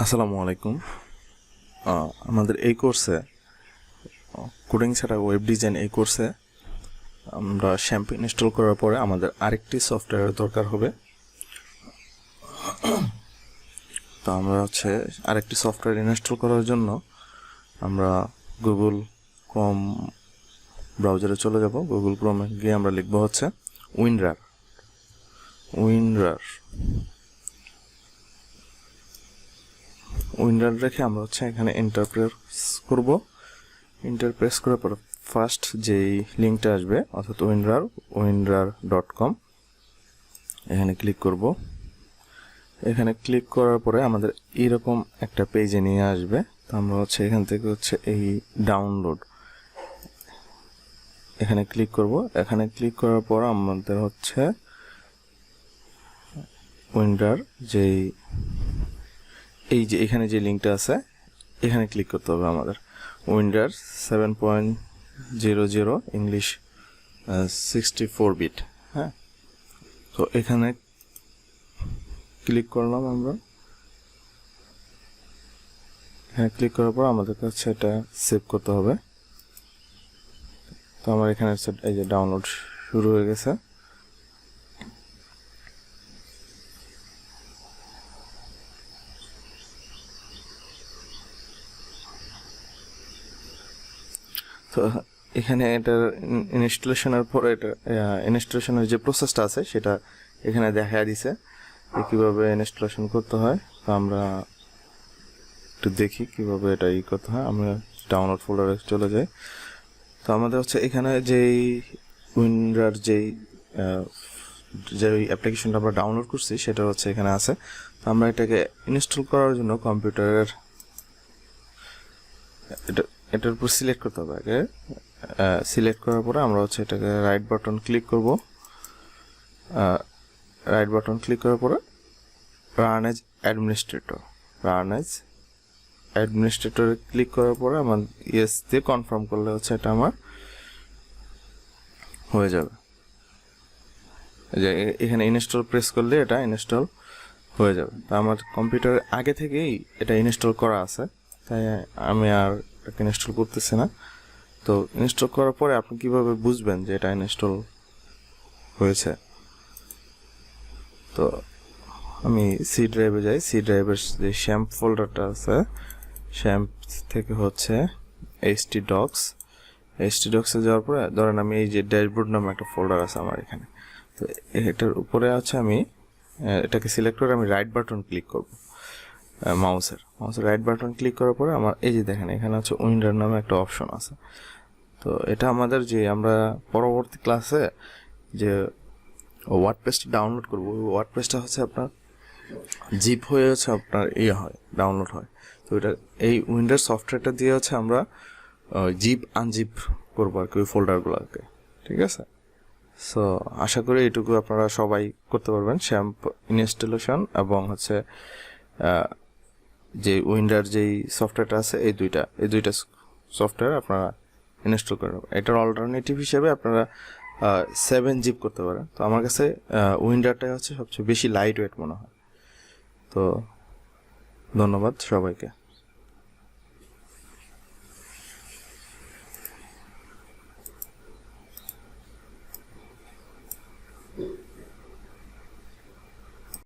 আসসালামু আলাইকুম। আমাদের এই কোর্সে কোডিং ছাড়া ওয়েব ডিজাইন এই কোর্সে আমরা শ্যাম্পু ইনস্টল করার পরে আমাদের আরেকটি সফটওয়্যারের দরকার হবে। তো আমরা আরেকটি সফটওয়্যার ইনস্টল করার জন্য আমরা গুগল ক্রোম ব্রাউজারে চলে যাব। গুগল ক্রোমে গিয়ে আমরা লিখব উইনরার। উইন্ডার রেখে আমরা এখানে এন্টার প্রেস করার পর ফার্স্ট যেই লিঙ্কটা আসবে অর্থাৎ winrar.com এখানে ক্লিক করব। এখানে ক্লিক করার পরে আমাদের এরকম একটা পেজে নিয়ে আসবে। তো আমরা এখান থেকে এই ডাউনলোড এখানে ক্লিক করব। এখানে ক্লিক করার পর আমাদের উইন্ডার যেই এই যে এখানে যে লিঙ্কটা আছে এখানে ক্লিক করতে হবে আমাদের। Windows 7.00 English 64 bit. হ্যাঁ, তো এখানে ক্লিক করলাম আমরা। এখানে ক্লিক করার পর আমাদের কাছে এটা সেভ করতে হবে। তো আমার এখানে এই যে ডাউনলোড শুরু হয়ে গেছে। তো এখানে এটার ইনস্টলেশনের পরে ইনস্টলেশনের যে প্রসেসটা আছে সেটা এখানে দেখা দিছে কিভাবে ইনস্টলেশন করতে হয়। তো আমরা একটু দেখি কিভাবে এটা করতে হয়। আমরা ডাউনলোড ফোল্ডারে চলে যাই। তো আমাদের এখানে যেই উইন্ডার যে অ্যাপ্লিকেশনটা আমরা ডাউনলোড করছি সেটা এখানে আছে। তো আমরা এটাকে ইনস্টল করার জন্য কম্পিউটারের এটার উপর সিলেক্ট করতে হবে। আগে সিলেক্ট করার পরে আমরা এটাকে রাইট বাটন ক্লিক করব। রাইট বাটন ক্লিক করার পরে রান অ্যাজ অ্যাডমিনিস্ট্রেটরে ক্লিক করার পরে আমার ইয়েস দিয়ে কনফার্ম করলে এটা আমার হয়ে যাবে। যে এখানে ইনস্টল প্রেস করলে এটা ইনস্টল হয়ে যাবে। তো আমার কম্পিউটারের আগে থেকেই এটা ইনস্টল করা আছে, তাই আমি আর ইনস্টল করতেছি না। তো ইনস্টল করার পরে আপনি কিভাবে বুঝবেন যে এটা ইনস্টল হয়েছে? তো আমি সি ড্রাইভে যাই। সি ড্রাইভের যে শ্যাম্প ফোল্ডারটা আছে, শ্যাম্প থেকে htdocs যাওয়ার পরে ধরেন আমি এই যে ড্যাশবোর্ড নামে একটা ফোল্ডার আছে আমার এখানে। তো এটার উপরে আমি এটাকে সিলেক্ট করে আমি রাইট বাটন ক্লিক করব। মাউসের রাইট বাটন ক্লিক করার পরে আমার এই যে দেখেন এখানে উইন্ডার নামে একটা অপশন আছে। তো এটা আমাদের যে আমরা পরবর্তী ক্লাসে যে ওয়ার্ডপ্রেসটা ডাউনলোড করব, ওই ওয়ার্ডপ্রেসটা আপনার জিপ হয়ে আপনার হয়, ডাউনলোড হয়। তো এটা এই উইন্ডার সফটওয়্যারটা দিয়ে আমরা জিপ আনজিপ করবো আর কি ওই ফোল্ডারগুলোকে। ঠিক আছে? সো আশা করি এইটুকু আপনারা সবাই করতে পারবেন। শ্যাম্প ইনস্টলেশন এবং যে উইন্ডার যেই সফটওয়্যারটা আছে এই দুইটা সফটওয়্যার আপনারা ইনস্টল করে নেবেন। এটার অল্টারনেটিভ হিসেবে আপনারা 7-জিপ করতে পারেন। তো আমার কাছে উইন্ডারটাই সবচেয়ে বেশি লাইট ওয়েট মনে হয়। তো ধন্যবাদ সবাইকে।